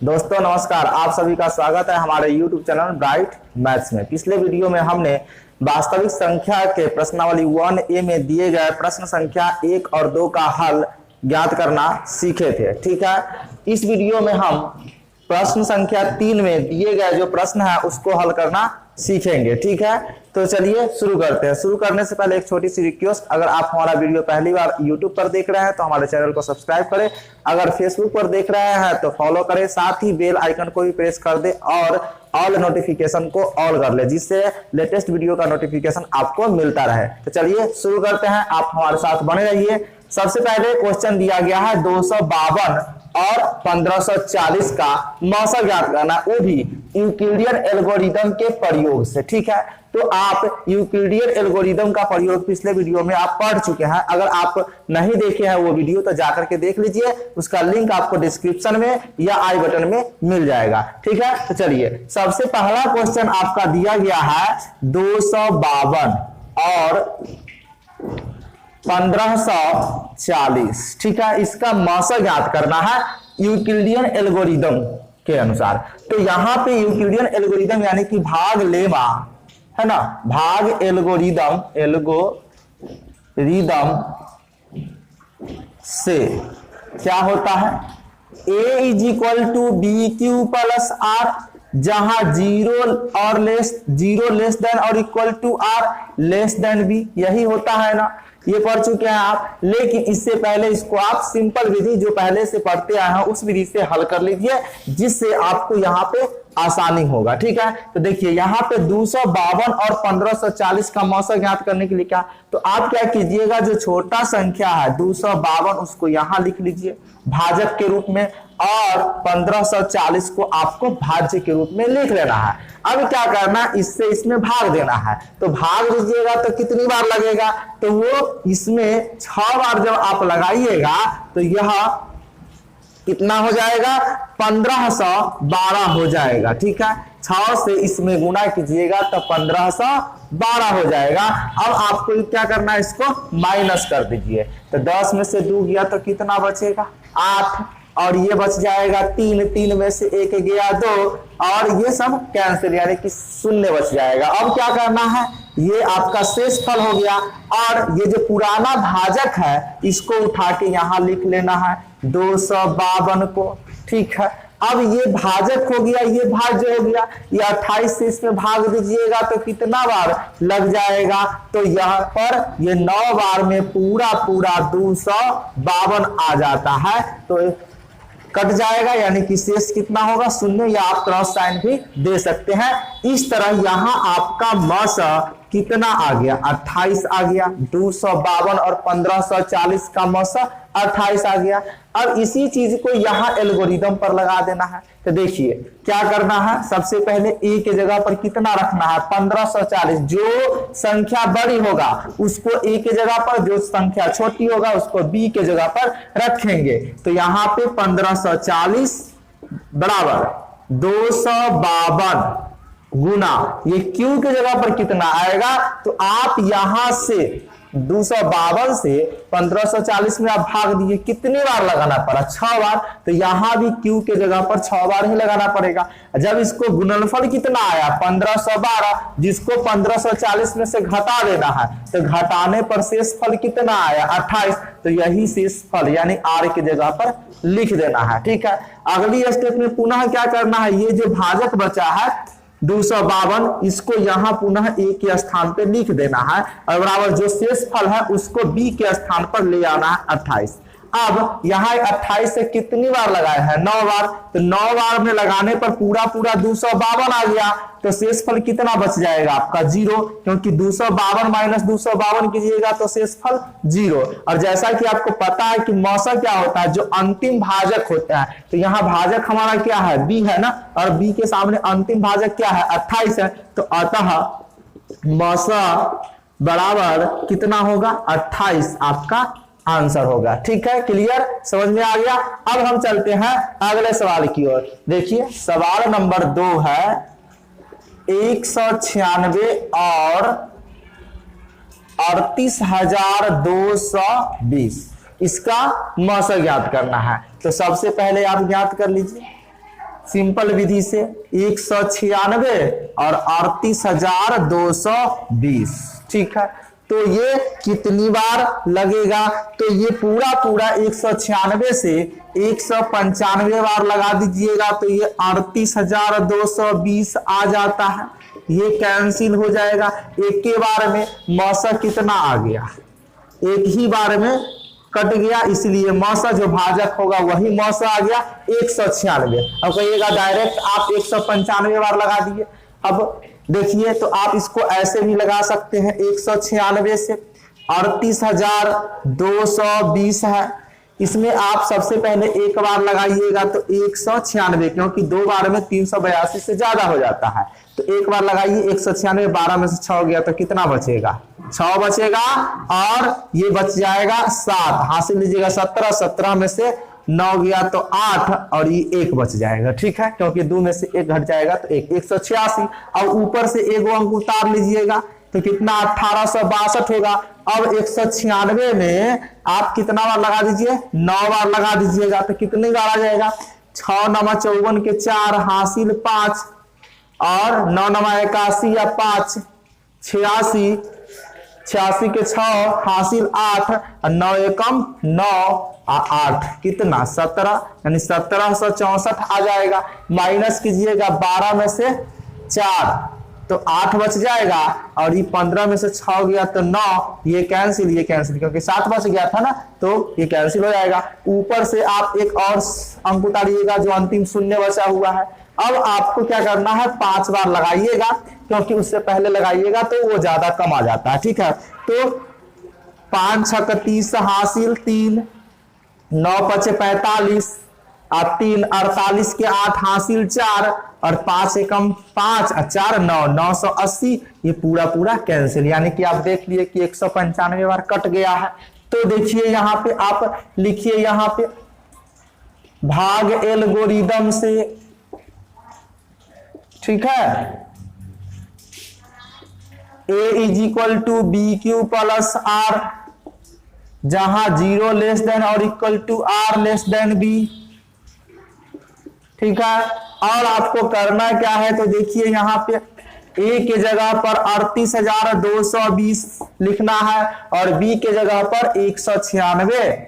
दोस्तों नमस्कार, आप सभी का स्वागत है हमारे YouTube चैनल ब्राइट मैथ्स में। पिछले वीडियो में हमने वास्तविक संख्या के प्रश्नावली 1A में दिए गए प्रश्न संख्या 1 और 2 का हल ज्ञात करना सीखे थे। ठीक है, इस वीडियो में हम प्रश्न संख्या 3 में दिए गए जो प्रश्न है उसको हल करना सीखेंगे। ठीक है, तो चलिए शुरू करते हैं। शुरू करने से पहले एक छोटी सी रिक्वेस्ट, अगर आप हमारा वीडियो पहली बार YouTube पर देख रहे हैं तो हमारे चैनल को सब्सक्राइब करें। अगर Facebook पर देख रहे हैं तो फॉलो करें, साथ ही बेल आइकन को भी प्रेस कर दे और ऑल नोटिफिकेशन को ऑल कर ले, जिससे लेटेस्ट वीडियो का नोटिफिकेशन आपको मिलता रहे। तो चलिए शुरू करते हैं, आप हमारे साथ बने रहिए। सबसे पहले क्वेश्चन दिया गया है 252 और 1540 का मौसा ज्ञात करना, वो भी यूक्लिडियन एल्गोरिदम के प्रयोग से। ठीक है, तो आप यूक्लिडियन एल्गोरिदम का प्रयोग पिछले वीडियो में आप पढ़ चुके हैं। अगर आप नहीं देखे हैं वो वीडियो तो जाकर के देख लीजिए, उसका लिंक आपको डिस्क्रिप्शन में या आई बटन में मिल जाएगा। ठीक है, तो चलिए सबसे पहला क्वेश्चन आपका दिया गया है 252 और 1540। ठीक है, इसका मौसा ज्ञात करना है यूक्लिडियन एल्गोरिदम के अनुसार। तो यहाँ पे यूक्लिडियन एल्गोरिदम यानी कि भाग लेमा है ना, भाग एल्गोरिदम से क्या होता है, a is equal to B Q plus R, जहां zero less than or equal to R less than B, यही होता है ना, ये पढ़ चुके हैं आप। लेकिन इससे पहले इसको आप सिंपल विधि जो पहले से पढ़ते आए हैं उस विधि से हल कर लीजिए, जिससे आपको यहाँ पे आसानी होगा। ठीक है, तो देखिए यहाँ पे 252 और 1540 का मौसा ज्ञात करने के लिए क्या, तो आप क्या कीजिएगा, जो छोटा संख्या है 252 उसको यहाँ लिख लीजिए भाजक के रूप में, और 1540 को आपको भाज्य के रूप में लिख लेना है। अब क्या करना, इससे इसमें भाग देना है। तो भाग दीजिएगा तो कितनी बार लगेगा, तो वो इसमें 6 बार जब आप लगाइएगा तो यह कितना हो जाएगा, 1512 हो जाएगा। ठीक है, 6 से इसमें गुना कीजिएगा तो 1512 हो जाएगा। अब आपको क्या करना है, इसको माइनस कर दीजिए। तो 10 में से 2 गया तो कितना बचेगा, 8, और ये बच जाएगा 3 में से 1 गया 2, और ये सब कैंसिल यानी कि 0 बच जाएगा। अब क्या करना है, ये आपका शेष फल हो गया, और ये जो पुराना भाजक है इसको उठा के यहाँ लिख लेना है 252 को। ठीक है, अब ये भाजक हो गया, ये भाज्य हो गया, ये 28 से इसमें भाग दीजिएगा तो कितना बार लग जाएगा, तो यहाँ पर ये 9 बार में पूरा 252 आ जाता है, तो कट जाएगा, यानी कि शेष कितना होगा, 0, या आप क्रॉस साइन भी दे सकते हैं। इस तरह यहाँ आपका मौसा कितना आ गया, 28 आ गया। 252 और 1540 का मौसा 28 आ गया। अब इसी चीज को यहाँ एल्गोरिदम पर लगा देना है। तो देखिए क्या करना है, सबसे पहले a के जगह पर कितना रखना है, 1540। जो संख्या बड़ी होगा उसको a के जगह पर, जो संख्या छोटी होगा उसको b के जगह पर रखेंगे। तो यहाँ पे 1540 बराबर 252 गुना ये q के जगह पर कितना आएगा, तो आप यहां से 252 से 1540 में आप भाग दीजिए, कितनी बार लगाना पड़ा, 6 बार। तो यहां भी q के जगह पर 6 बार ही लगाना पड़ेगा। जब इसको गुणनफल कितना आया 1512, जिसको 1540 में से घटा देना है, तो घटाने पर शेष फल कितना आया 28, तो यही शेष फल यानी r के जगह पर लिख देना है। ठीक है, अगली स्टेप में पुनः क्या करना है, ये जो भाजक बचा है 252 इसको यहां पुनः a के स्थान पे लिख देना है, और बराबर जो शेष फल है उसको b के स्थान पर ले आना है 28। अब यहाँ 28 से कितनी बार लगाए हैं, 9 बार। तो 9 बार में लगाने पर पूरा 252 आ गया, तो शेष फल कितना बच जाएगा आपका 0, क्योंकि 252 माइनस 252 कीजिएगा तो शेष फल 0। और जैसा कि आपको पता है कि मौसा क्या होता है, जो अंतिम भाजक होता है, तो यहाँ भाजक हमारा क्या है b है ना, और b के सामने अंतिम भाजक क्या है 28 है। तो अतः मौसा बराबर कितना होगा 28 आपका आंसर होगा। ठीक है, क्लियर, समझ में आ गया। अब हम चलते हैं अगले सवाल की ओर। देखिए सवाल नंबर 2 है 196 और 38,220, इसका मौसा ज्ञात करना है। तो सबसे पहले आप ज्ञात कर लीजिए सिंपल विधि से 196 और 38,220। ठीक है, तो ये कितनी बार लगेगा? तो ये पूरा पूरा 196 से 195 बार लगा दीजिएगा तो ये 38,220 आ जाता है। ये कैंसिल हो जाएगा। एक के बार में मौसा कितना आ गया? एक ही बार में कट गया, इसलिए मौसा जो भाजक होगा वही मौसा आ गया 196। अब कहिएगा डायरेक्ट आप 195 बार लगा दिए। अब देखिए, तो आप इसको ऐसे भी लगा सकते हैं 196 से 38,220 है। इसमें आप सबसे पहले एक बार लगाइएगा तो 196, क्योंकि दो बार में 382 से ज्यादा हो जाता है। तो एक बार लगाइए 196, 12 में से 6 गया तो कितना बचेगा? 6 बचेगा और ये बच जाएगा 7। हासिल लीजिएगा 17, 17 में से 9 गया तो 8 और ये 1 बच जाएगा। ठीक है, क्योंकि 2 में से 1 घट जाएगा तो 186। और ऊपर से 1 अंक उतार लीजिएगा तो कितना? 1862 होगा। अब 196 में आप कितना बार लगा दीजिए? 9 बार लगा दीजिएगा तो कितनी बार आ जाएगा? 6 नमा 54 के 4 हासिल 5 और 9 नमा 81 या 5 86, 86 के 6 हासिल 8 और 9 एकम 9 8 कितना? 17, यानी 1764 आ जाएगा। माइनस कीजिएगा 12 में से 4 तो 8 बच जाएगा और ये 15 में से 6 गया तो 9, ये कैंसिल क्योंकि 7 बच गया था ना, तो ये कैंसिल हो जाएगा। ऊपर से आप एक और अंक उतारिएगा जो अंतिम शून्य बचा हुआ है। अब आपको क्या करना है? 5 बार लगाइएगा, क्योंकि उससे पहले लगाइएगा तो वो ज्यादा कम आ जाता है। ठीक है, तो 5 6 30 हासिल 3, 9 5 45 और 3 48 के 8 हासिल 4 और 5 एकम 5 और 4 9 980। ये पूरा पूरा कैंसिल, यानी कि आप देख लिए कि 195 बार कट गया है। तो देखिए यहाँ पे आप लिखिए, यहाँ पे भाग एल्गोरिदम से। ठीक है, A is equal to B Q plus R, जहां 0 less than or equal to R less than B. ठीक है, और आपको करना क्या है? तो देखिए यहाँ पे ए के जगह पर 38,220 लिखना है और बी के जगह पर 196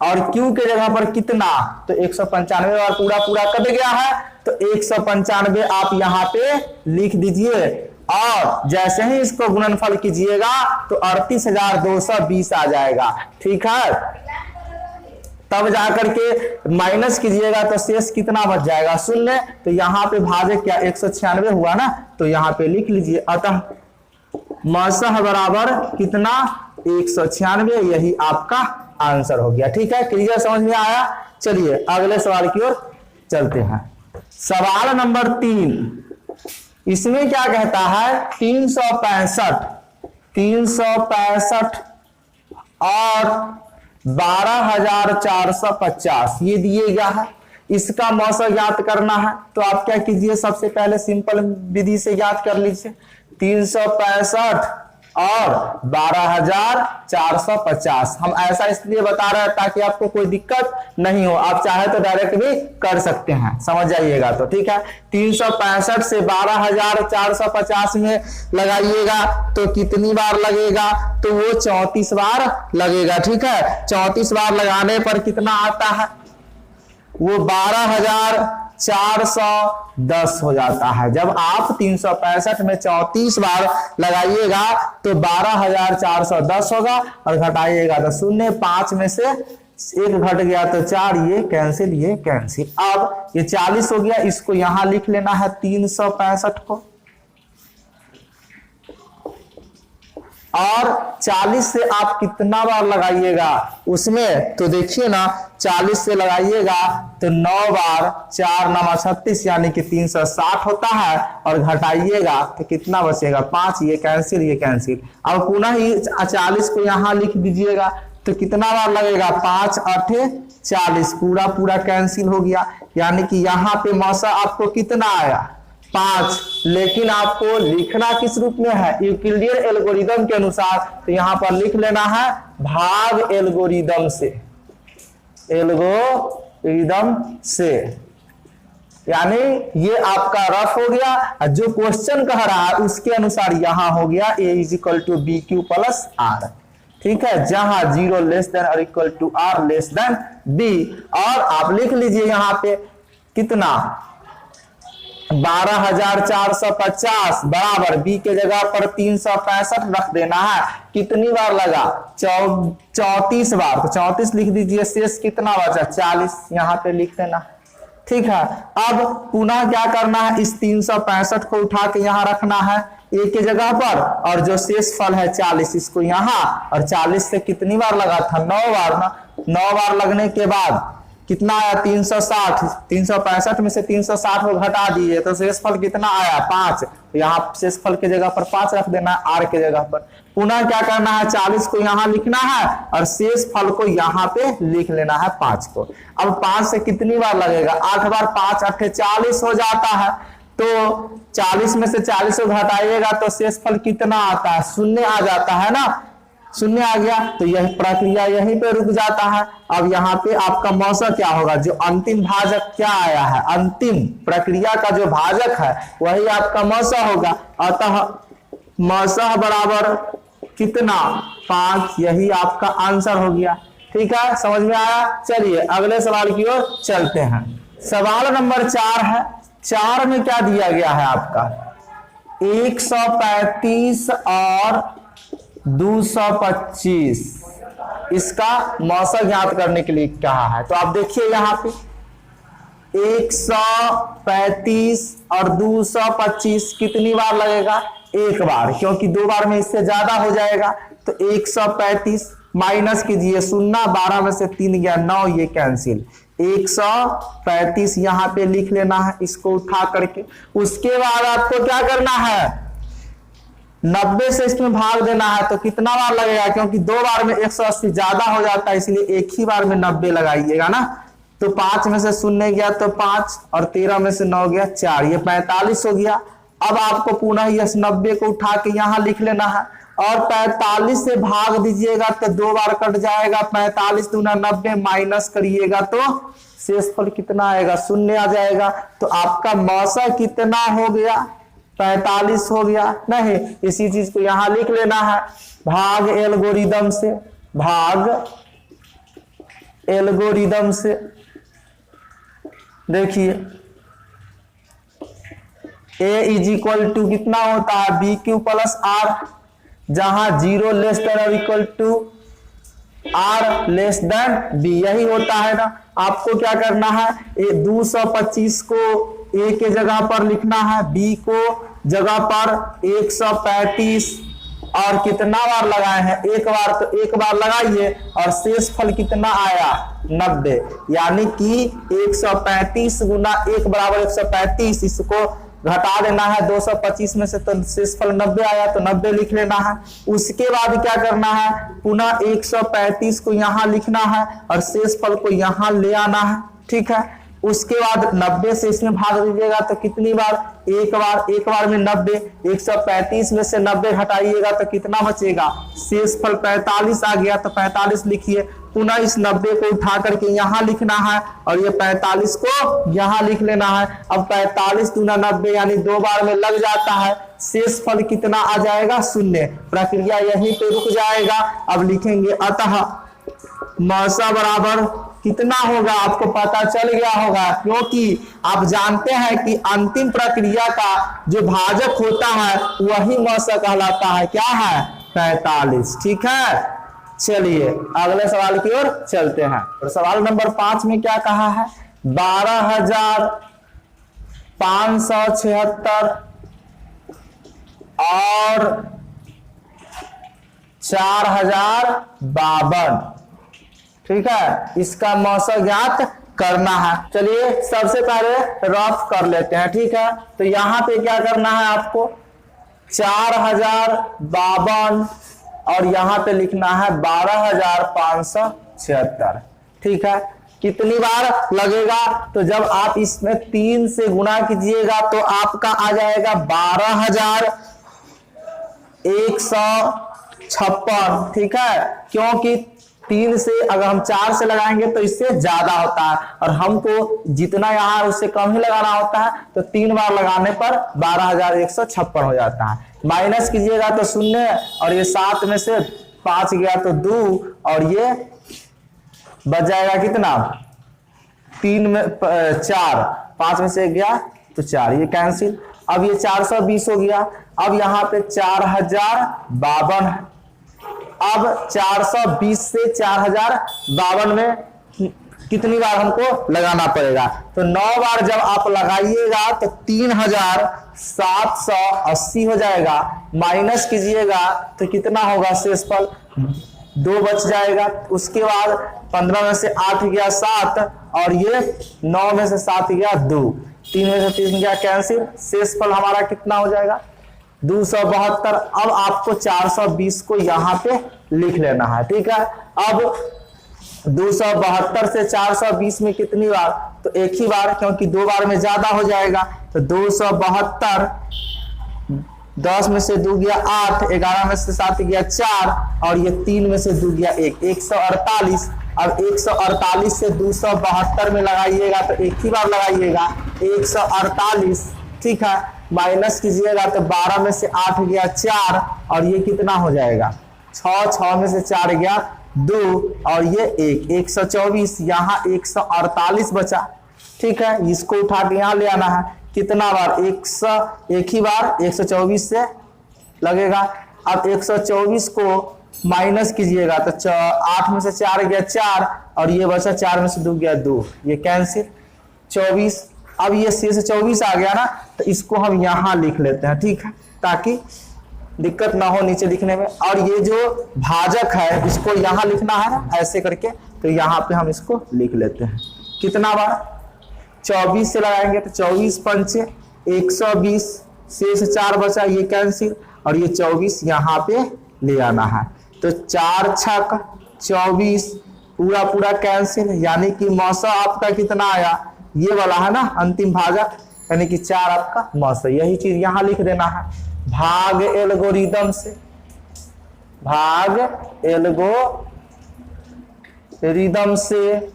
और क्यू के जगह पर कितना? तो 195 बार पूरा पूरा कट गया है तो 195 आप यहाँ पे लिख दीजिए और जैसे ही इसको गुणनफल कीजिएगा तो 38,220 आ जाएगा। ठीक है, तब जाकर के माइनस कीजिएगा तो शेष कितना बच जाएगा? 0। तो यहाँ पे भाजक क्या 196 हुआ ना, तो यहाँ पे लिख लीजिए। अतः मौसह बराबर कितना? 196। यही आपका आंसर हो गया। ठीक है, क्लियर, समझ में आया? चलिए अगले सवाल की ओर चलते हैं। सवाल नंबर 3, इसमें क्या कहता है? 365 और 12,450 ये दिए गया है। इसका मौसा ज्ञात करना है तो आप क्या कीजिए? सबसे पहले सिंपल विधि से ज्ञात कर लीजिए। 365 और 12,450। हम ऐसा इसलिए बता रहे हैं ताकि आपको कोई दिक्कत नहीं हो। आप चाहे तो डायरेक्ट भी कर सकते हैं, समझ जाइएगा। तो ठीक है, 365 से 12,450 में लगाइएगा तो कितनी बार लगेगा? तो वो 34 बार लगेगा। ठीक है, 34 बार लगाने पर कितना आता है? वो 12,410 हो जाता है। जब आप 365 में 34 बार लगाइएगा तो 12,410 होगा और घटाइएगा तो 0, 5 में से 1 घट गया तो 4, ये कैंसिल। अब ये 40 हो गया, इसको यहां लिख लेना है 365 को, और 40 से आप कितना बार लगाइएगा उसमें? तो देखिए ना, 40 से लगाइएगा तो 9 बार, 4 9 36 यानी कि 360 होता है और घटाइएगा तो कितना बचेगा? 5, ये कैंसिल। अब पुनः ही 40 को यहां लिख दीजिएगा तो कितना बार लगेगा? 5 8 40, पूरा पूरा कैंसिल हो गया। यानी कि यहाँ पे मौसा आपको कितना आया? 5। लेकिन आपको लिखना किस रूप में है? यूक्लिडियन एल्गोरिदम के अनुसार। तो यहां पर लिख लेना है भाग एल्गोरिदम से। यानी ये आपका रफ हो गया, जो क्वेश्चन कह रहा है उसके अनुसार यहां हो गया a is equal to B Q plus R. ठीक है, जहां 0 less than or equal to R less than B. और आप लिख लीजिए यहां पे कितना 12,450 बराबर बी के जगह पर 365 रख देना है। कितनी बार लगा 34 बार, तो 34 लिख दीजिए। शेष कितना बचा 40, यहां पे लिख देना। ठीक है, अब पुनः क्या करना है, इस 365 को उठा के यहां रखना है ए के जगह पर, और जो शेष फल है 40 इसको यहां, और 40 से कितनी बार लगा था 9 बार ना। 9 बार लगने के बाद कितना आया 360, 365 में से 360 को घटा दीजिए तो शेषफल कितना आया 5। यहाँ शेषफल के जगह पर 5 रख देना है आर के जगह पर। पुनः क्या करना है 40 को यहाँ लिखना है और शेषफल को यहाँ पे लिख लेना है 5 को। अब 5 से कितनी बार लगेगा 8 बार, 5 8 40 हो जाता है। तो 40 में से 40 को घटाइएगा तो शेषफल कितना आता है 0 आ जाता है ना। 0 आ गया तो यह प्रक्रिया यहीं पे रुक जाता है। अब यहाँ पे आपका मौसा क्या होगा, जो अंतिम भाजक क्या आया है, अंतिम प्रक्रिया का जो भाजक है वही आपका मौसा होगा। अतः मौसा बराबर कितना 5, यही आपका आंसर हो गया। ठीक है, समझ में आया। चलिए अगले सवाल की ओर चलते हैं। सवाल नंबर 4 है। 4 में क्या दिया गया है आपका 135 और 225, इसका मौसा ज्ञात करने के लिए कहा है। तो आप देखिए यहाँ पे 135 और 225 कितनी बार लगेगा, एक बार, क्योंकि 2 बार में इससे ज्यादा हो जाएगा। तो 135 माइनस कीजिए 0, 12 में से 3 गया 9, ये कैंसिल। 135 यहाँ पे लिख लेना है इसको उठा करके। उसके बाद आपको क्या करना है 90 से इसमें भाग देना है। तो कितना बार लगेगा, क्योंकि 2 बार में 180 ज्यादा हो जाता है, इसलिए एक ही बार में 90 लगाइएगा ना। तो 5 में से 0 गया तो 5, और 13 में से 9 गया 4, ये 45 हो गया। अब आपको पुनः यह 90 को उठा के यहाँ लिख लेना है और 45 से भाग दीजिएगा तो 2 बार कट जाएगा। 45 दूना 90 माइनस करिएगा तो शेषफल कितना आएगा 0 आ जाएगा। तो आपका मौसा कितना हो गया 45 हो गया। नहीं, इसी चीज को यहां लिख लेना है भाग एल्गोरिदम से, भाग एल्गोरिदम से। देखिए ए इज इक्वल टू कितना होता है बी क्यू प्लस आर, जहां 0 less than or equal to R less than B, यही होता है ना। आपको क्या करना है 225 को ए के जगह पर लिखना है, बी को जगह पर 135, और कितना बार लगाए हैं एक बार, तो एक बार लगाइए और शेषफल कितना आया 90। यानी कि 135 गुना 1 बराबर 135, इसको घटा देना है 225 में से, तो शेषफल 90 आया, तो 90 लिख लेना है। उसके बाद क्या करना है पुनः 135 को यहाँ लिखना है और शेषफल को यहाँ ले आना है। ठीक है, उसके बाद 90 से इसमें भाग दीजिएगा तो कितनी बार एक बार में 90, 135 में से 90 घटाइएगा तो कितना बचेगा शेषफल 45 आ गया। तो 45 लिखिए, पुनः इस 90 को उठा करके यहाँ लिखना है और ये 45 को यहाँ लिख लेना है। अब 45 दूना 90 यानी 2 बार में लग जाता है। शेषफल कितना आ जाएगा 0। प्रक्रिया यहीं पे रुक जाएगा। अब लिखेंगे अतः मौसा बराबर कितना होगा, आपको पता चल गया होगा, क्योंकि आप जानते हैं कि अंतिम प्रक्रिया का जो भाजक होता है वही मौसा कहलाता है। क्या है 45। ठीक है, चलिए अगले सवाल की ओर चलते हैं। और सवाल नंबर 5 में क्या कहा है 12,576 और 4,052। ठीक है, इसका मौसा ज्ञात करना है। चलिए सबसे पहले रफ कर लेते हैं। ठीक है, तो यहां पे क्या करना है आपको 4,052 और यहां पे लिखना है 12,576। ठीक है, कितनी बार लगेगा, तो जब आप इसमें 3 से गुना कीजिएगा तो आपका आ जाएगा 12,156। ठीक है, क्योंकि 3 से अगर हम 4 से लगाएंगे तो इससे ज्यादा होता है, और हमको जितना यहाँ उससे कम ही लगाना होता है, तो 3 बार लगाने पर 12,156 हो जाता है। माइनस कीजिएगा तो 0, और ये 7 में से 5 गया तो 2, और ये बच जाएगा कितना, 3 में 4, 5 में से गया तो 4, ये कैंसिल। अब ये 420 हो गया। अब यहाँ पे 4052 है। अब 420 से 4052 में कितनी बार हमको लगाना पड़ेगा, तो 9 बार जब आप लगाइएगा तो 3780 हो जाएगा। माइनस कीजिएगा तो कितना होगा, शेषफल 2 बच जाएगा। उसके बाद 15 में से 8 गया 7, और ये 9 में से 7 गया 2, 3 में से 3 गया कैंसिल। शेषफल हमारा कितना हो जाएगा, 272। अब आपको 420 को यहाँ पे लिख लेना है, ठीक है। अब 272 से 420 में कितनी बार, तो एक ही बार, क्योंकि 2 बार में ज्यादा हो जाएगा। तो 272, 10 में से 2 गया 8, 11 में से 7 गया 4, और ये 3 में से 2 गया 1, 148। अब 148 से 272 में लगाइएगा तो एक ही बार लगाइएगा, 148, ठीक है। माइनस कीजिएगा तो 12 में से 8 गया 4, और ये कितना हो जाएगा, 6 में से 4 गया 2, और ये 1, 124। यहाँ 148 बचा, ठीक है। इसको उठा के यहाँ ले आना है। कितना बार, एक ही बार 124 से लगेगा। अब 124 को माइनस कीजिएगा तो 8 में से 4 गया 4, और ये बचा 4 में से 2 गया 2, ये कैंसिल। 24, अब ये शेष 24 आ गया ना, तो इसको हम यहाँ लिख लेते हैं, ठीक है, ताकि दिक्कत ना हो नीचे लिखने में। और ये जो भाजक है इसको यहाँ लिखना है ना, ऐसे करके, तो यहाँ पे हम इसको लिख लेते हैं। कितना बार, 24 से लगाएंगे तो 24 पंचे 120, शेष 4 बचा, ये कैंसिल, और ये 24 यहाँ पे ले आना है। तो 4 छक 24, पूरा पूरा कैंसिल, यानी कि मौसा आपका कितना आया, ये वाला है ना अंतिम भाजक, यानी कि 4 आपका मौसा। यही चीज यहाँ लिख देना है, भाग एल्गोरिदम से, भाग एल्गोरिदम से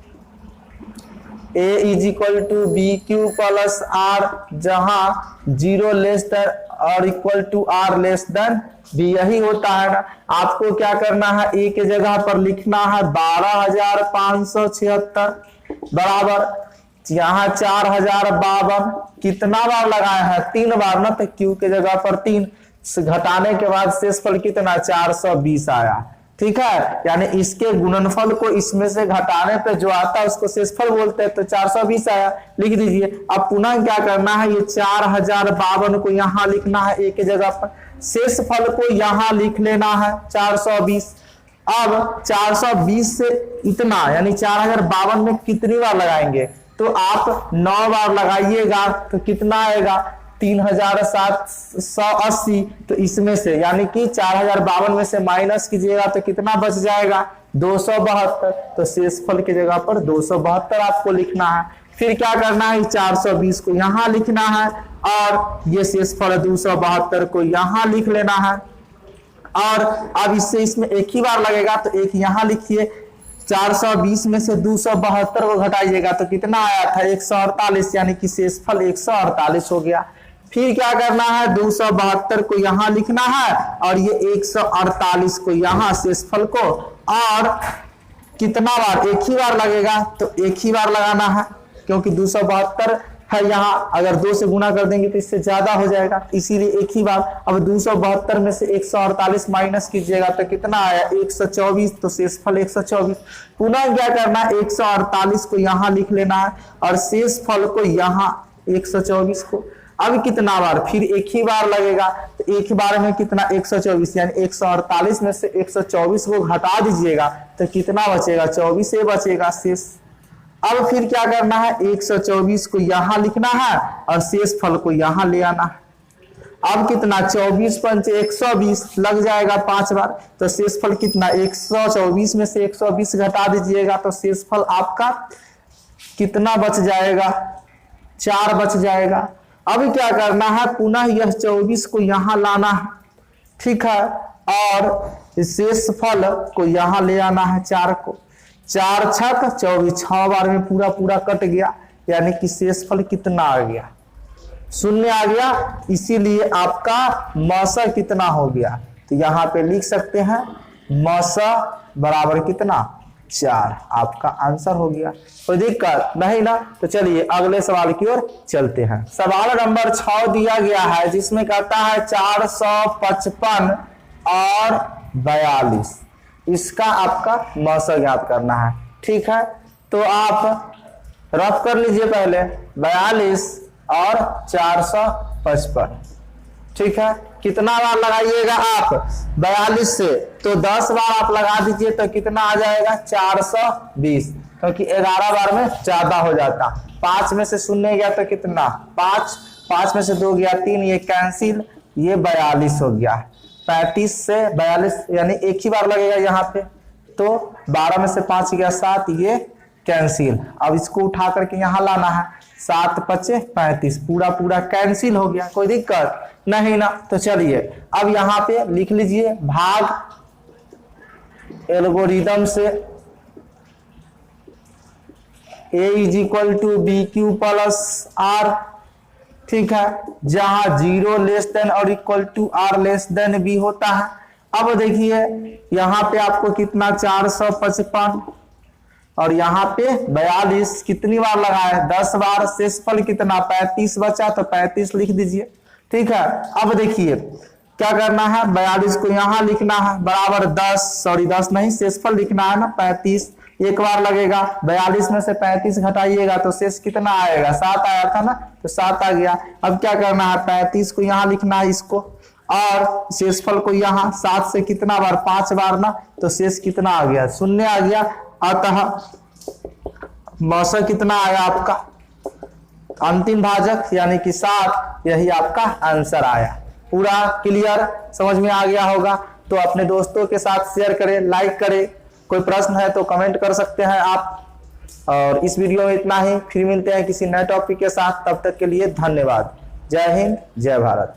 A is equal to B Q plus R, जहां 0 less than or equal to R less than B, यही होता है ना। आपको क्या करना है, ए के जगह पर लिखना है 12,576 बराबर, यहाँ 4052, कितना बार लगाए हैं, 3 बार ना, तो क्यू के जगह पर 3 घटाने के बाद शेषफल कितना, 420 आया, ठीक है। यानी इसके गुणनफल को इसमें से घटाने पे जो आता है उसको शेषफल बोलते हैं, तो 420 आया, लिख दीजिए। अब पुनः क्या करना है, ये 4052 को यहाँ लिखना है ए के जगह पर, शेषफल को यहाँ लिख लेना है 420। अब 420 से इतना, यानी 4052 में कितनी बार लगाएंगे, तो आप 9 बार लगाइएगा तो कितना आएगा, 3780। तो इसमें से यानी कि 4052 में से माइनस कीजिएगा तो कितना बच जाएगा, 272। तो शेषफल की जगह पर 272 आपको लिखना है। फिर क्या करना है, 420 को यहाँ लिखना है, और ये शेषफल 272 को यहाँ लिख लेना है। और अब इससे इसमें एक ही बार लगेगा, तो एक यहाँ लिखिए, 420 में से 272 को घटाइएगा तो कितना आया था, 148, यानी कि शेषफल 148 हो गया। फिर क्या करना है, 272 को यहाँ लिखना है, और ये 148 को यहाँ शेषफल को, और कितना बार, एक ही बार लगेगा, तो एक ही बार लगाना है, क्योंकि 272 है यहाँ, अगर 2 से गुना कर देंगे तो इससे ज्यादा हो जाएगा, इसीलिए एक ही बार। अब 272 में से 148 माइनस कीजिएगा तो कितना आया, 124, तो शेषफल 124। पुनः क्या करना है, 148 को यहाँ लिख लेना है, और शेषफल को यहाँ 124 को। अब कितना बार, फिर एक ही बार लगेगा, तो एक बार में कितना, 124, यानी 148 में से 124 को घटा दीजिएगा तो कितना बचेगा, 24 बचेगा शेष। अब फिर क्या करना है, 124 को यहाँ लिखना है, और शेषफल को यहाँ ले आना है। अब कितना, 24 पंच 120 लग जाएगा 5 बार, तो शेषफल कितना, 124 में से 120 घटा दीजिएगा तो शेषफल आपका कितना बच जाएगा, 4 बच जाएगा। अब क्या करना है, पुनः यह 24 को यहाँ लाना है, ठीक है, और इस शेषफल को यहाँ ले आना है 4 को, 4 छक 24, 6 बार में पूरा पूरा कट गया, यानी कि शेषफल कितना आ गया, 0 आ गया। इसीलिए आपका मस कितना हो गया, तो यहाँ पे लिख सकते हैं मस बराबर कितना 4, आपका आंसर हो गया। कोई दिक्कत नहीं ना। तो चलिए अगले सवाल की ओर चलते हैं। सवाल नंबर 6 दिया गया है जिसमें कहता है 455 और 42, इसका आपका मस ज्ञात करना है। ठीक है, तो आप रफ कर लीजिए पहले 42 और 455। ठीक है, कितना बार लगाइएगा आप 42 से, तो 10 बार आप लगा दीजिए तो कितना आ जाएगा 420, क्योंकि 11 बार में ज्यादा हो जाता। 5 में से 0 गया तो कितना 5, 5 में से 2 गया 3, ये कैंसिल, ये 42 हो गया। 35 से 42 यानी एक ही बार लगेगा यहाँ पे, तो 12 में से 5 गया 7, ये कैंसिल। अब इसको उठा करके यहाँ लाना है, 7 पचे 35, पूरा पूरा कैंसिल हो गया। कोई दिक्कत नहीं ना। तो चलिए अब यहाँ पे लिख लीजिए भाग एल्गोरिदम से A is equal to B Q plus R. ठीक है, जहां 0 less than or equal to R less than B होता है। अब देखिए यहाँ पे आपको कितना 455 और यहाँ पे 42 कितनी बार लगाए 10 बार, शेषफल कितना 35 बचा, तो 35 लिख दीजिए। ठीक है, अब देखिए क्या करना है, 42 को यहाँ लिखना है बराबर 10 नहीं, शेषफल लिखना है ना 35, एक बार लगेगा। 42 में से 35 घटाइएगा तो शेष कितना आएगा 7 आया था ना, तो 7 आ गया। अब क्या करना है 35 को यहाँ लिखना है इसको, और शेषफल को यहाँ 7 से कितना बार 5 बार ना, तो शेष कितना आ गया 0 आ गया। अतः मौसा कितना आया आपका अंतिम भाजक यानी कि 7, यही आपका आंसर आया। पूरा क्लियर समझ में आ गया होगा तो अपने दोस्तों के साथ शेयर करें, लाइक करें। कोई प्रश्न है तो कमेंट कर सकते हैं आप। और इस वीडियो में इतना ही, फिर मिलते हैं किसी नए टॉपिक के साथ। तब तक के लिए धन्यवाद। जय हिंद, जय भारत।